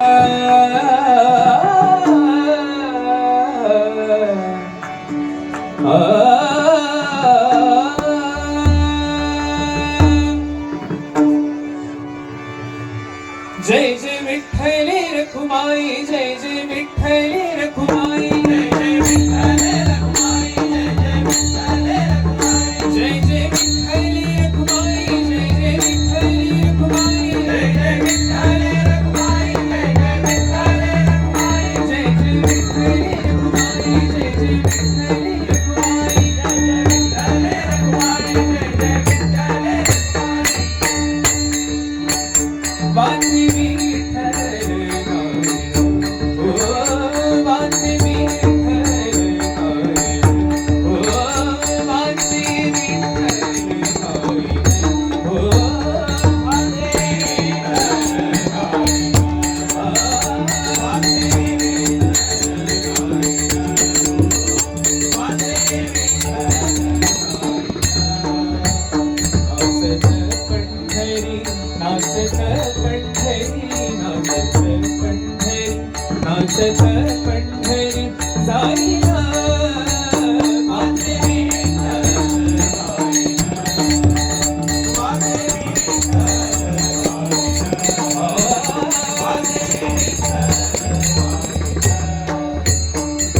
जय जय विठ्ठले रखुमाई, जय जय विठ्ठले रखुमाई, जय जय विठ्ठले रखुमाई, जय जय विठ्ठले रखुमाई, जय जय विठ्ठले रखुमाई, जय जय विठ्ठले रखुमाई, जय जय विठ्ठले रखुमाई, जय जय विठ्ठले रखुमाई, जय जय विठ्ठले रखुमाई, जय जय विठ्ठले रखुमाई। बांधी विठ्ठल ओ बांधी विठ्ठल ओ बांधी विठ्ठल ओ बांधी नाचत पंढरी जाईना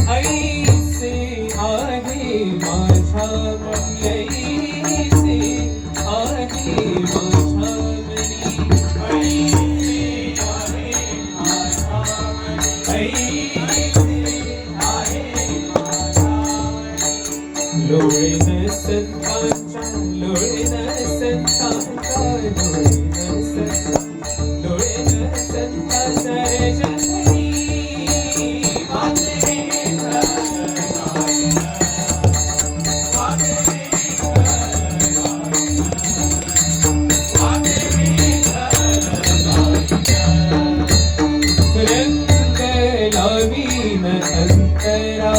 ऐसे आहे माझ्या ऐसे आहे माझ्या लोळीन संतांच्या लोळीन संतांच्या लोळीन संतांच्या रे जननी रंग लावीन अंतरा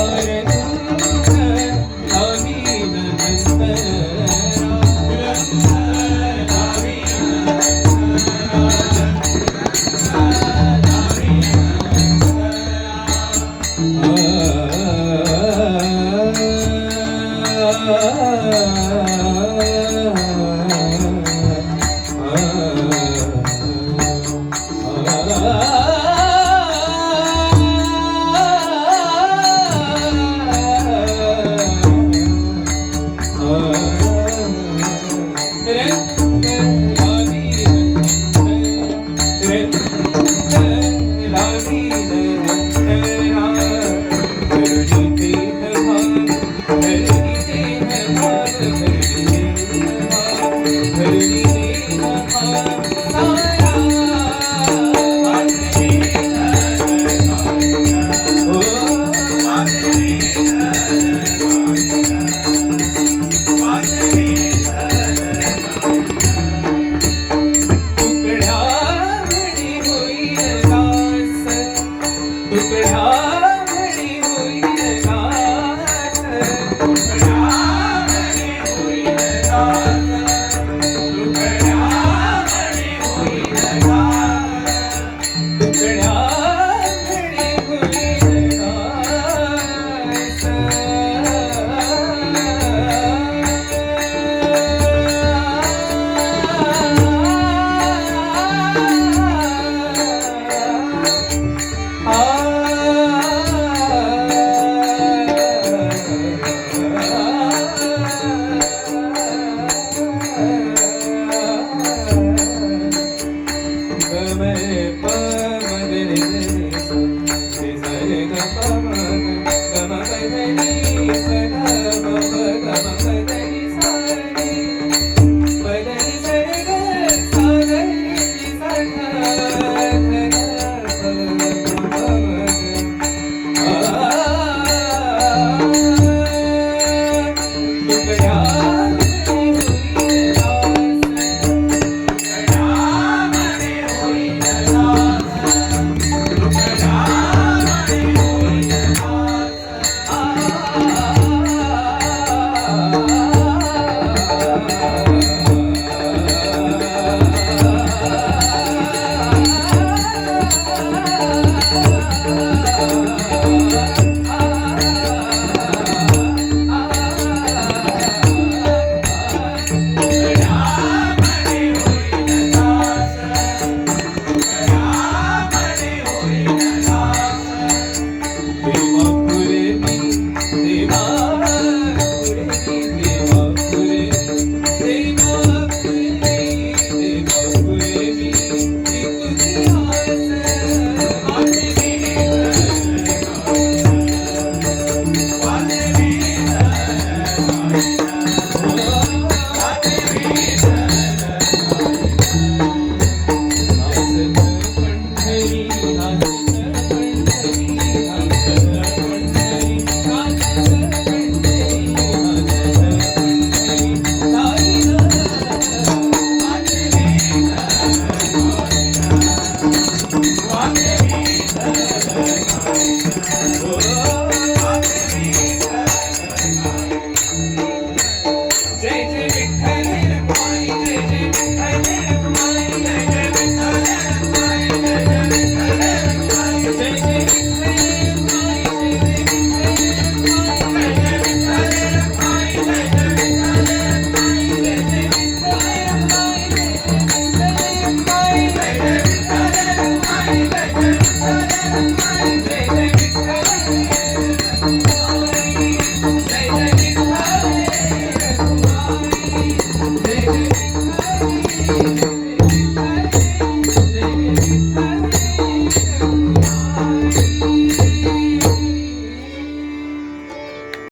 तुला